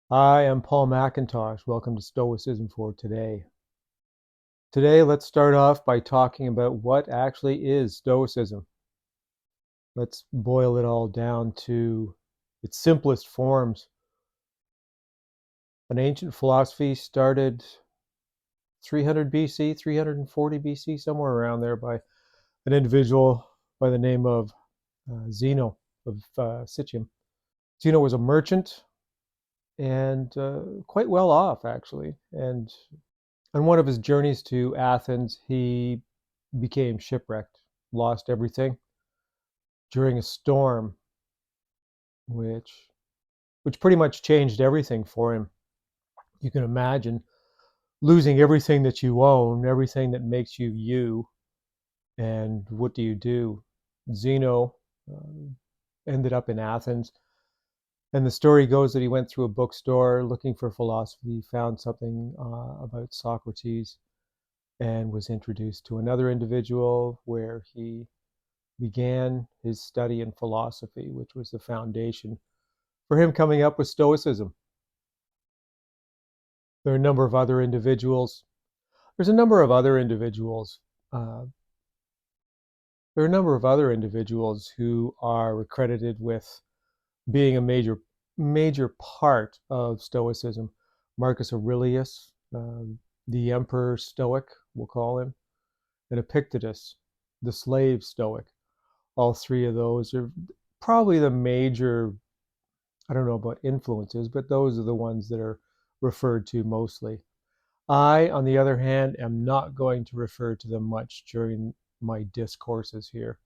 I am Paul McIntosh. Welcome to Stoicism for today. Today, let's start off by talking about what actually is Stoicism. Let's boil it all down to its simplest forms. An ancient philosophy started 300 BC, 340 BC, somewhere around there, by an individual by the name of Zeno of Citium. Zeno was a merchant and quite well off, actually, and on one of his journeys to Athens, he became shipwrecked, lost everything during a storm, which pretty much changed everything for him. You can imagine losing everything that you own, everything that makes you you, and what do you do? Zeno uh, ended up in Athens, and the story goes that he went through a bookstore looking for philosophy, found something about Socrates, and was introduced to another individual where he began his study in philosophy, which was the foundation for him coming up with Stoicism. There are a number of other individuals. There's a number of other individuals. Uh, there are a number of other individuals who are accredited with being a major part of Stoicism. Marcus Aurelius, the Emperor Stoic, we'll call him, and Epictetus, the slave Stoic. All three of those are probably the major, I don't know about influences, but those are the ones that are referred to mostly. I, on the other hand, am not going to refer to them much during my discourses here,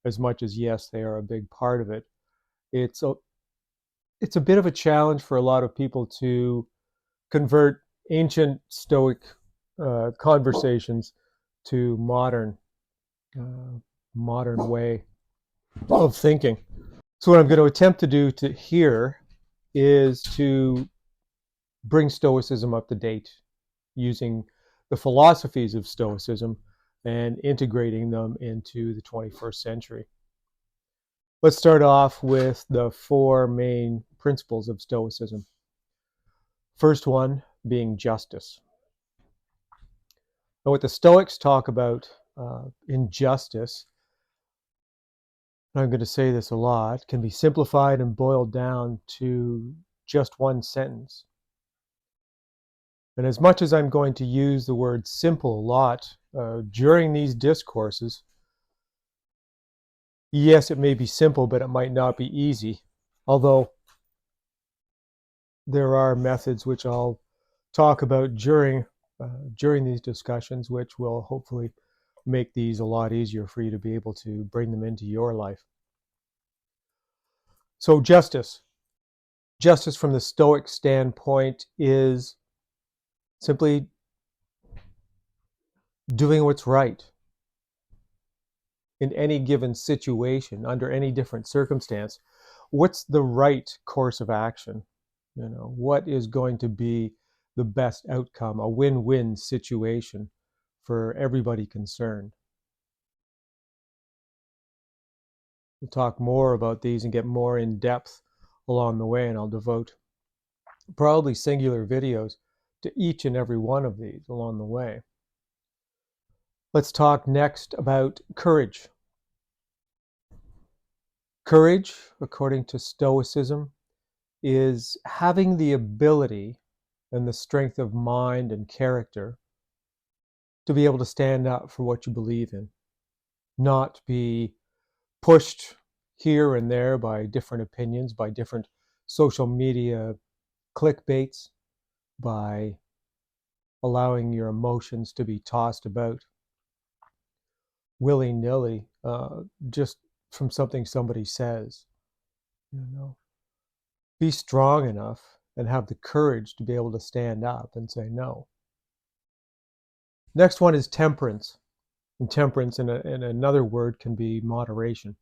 as much as, yes, they are a big part of it. It's a, it's a bit of a challenge for a lot of people to convert ancient Stoic conversations to uh, modern way of thinking. So what I'm going to attempt to do here is to bring Stoicism up to date using the philosophies of Stoicism and integrating them into the 21st century. Let's start off with the four main principles of Stoicism. First one being justice. Now, what the Stoics talk about in justice, and I'm going to say this a lot, can be simplified and boiled down to just one sentence. And as much as I'm going to use the word simple a lot during these discourses, yes, it may be simple, but it might not be easy. Although there are methods which I'll talk about during these discussions, which will hopefully make these a lot easier for you to be able to bring them into your life. So justice from the Stoic standpoint is simply doing what's right in any given situation, under any different circumstance. What's the right course of action? What is going to be the best outcome, a win-win situation for everybody concerned? We'll talk more about these and get more in depth along the way, and I'll devote probably singular videos to each and every one of these along the way. Let's talk next about courage. Courage, according to Stoicism, is having the ability and the strength of mind and character to be able to stand up for what you believe in, not be pushed here and there by different opinions, by different social media clickbaits, by allowing your emotions to be tossed about willy-nilly just from something somebody says. You know, be strong enough and have the courage to be able to stand up and say no. Next one is temperance. And temperance, in another word, can be moderation.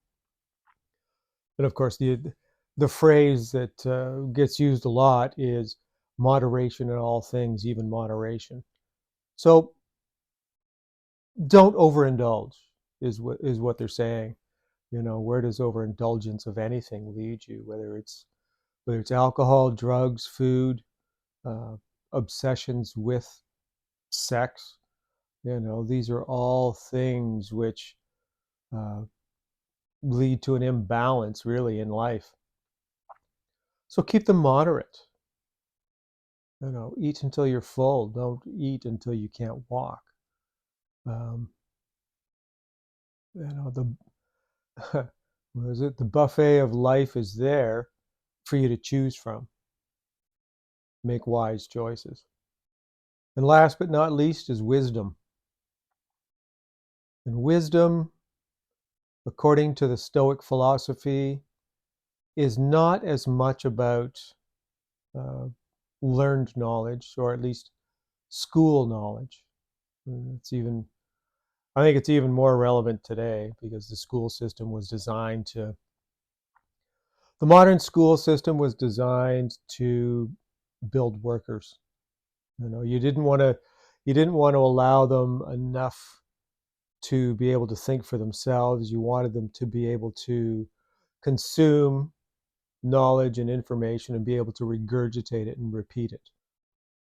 And of course, the phrase that gets used a lot is moderation in all things, even moderation. So don't overindulge is what they're saying. Where does overindulgence of anything lead you? Whether it's whether it's alcohol, drugs, food, uh, obsessions with sex. These are all things which uh, lead to an imbalance really in life. So keep them moderate. Eat until you're full. Don't eat until you can't walk. Um, the what is it? The buffet of life is there for you to choose from. Make wise choices. And last but not least is wisdom. And wisdom, according to the Stoic philosophy, is not as much about uh, learned knowledge, or at least school knowledge. I think it's even more relevant today because the modern school system was designed to build workers. You didn't want to allow them enough to be able to think for themselves. You wanted them to be able to consume knowledge and information and be able to regurgitate it and repeat it.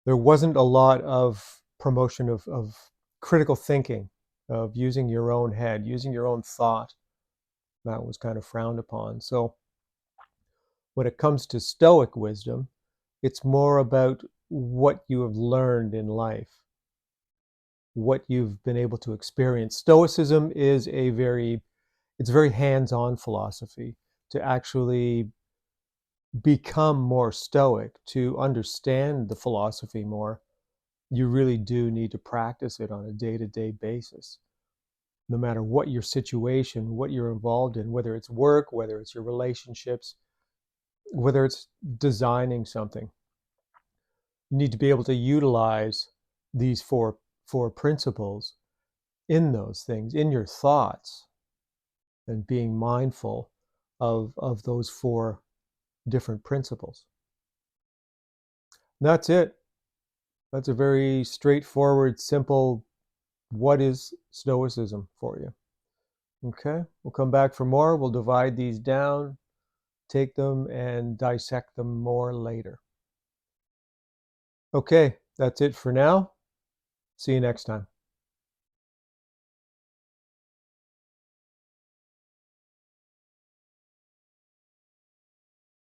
There wasn't a lot of promotion of critical thinking, of using your own head, using your own thought. That was kind of frowned upon. So when it comes to Stoic wisdom, it's more about what you have learned in life, what you've been able to experience. Stoicism is it's a very hands-on philosophy. To actually become more stoic, to understand the philosophy more, you really do need to practice it on a day-to-day basis. No matter what your situation, what you're involved in, whether it's work, whether it's your relationships, whether it's designing something, you need to be able to utilize these four principles in those things, in your thoughts, and being mindful of those four different principles. And that's it. That's a very straightforward, simple, what is Stoicism for you? Okay, we'll come back for more. We'll divide these down, take them, and dissect them more later. Okay, that's it for now. See you next time.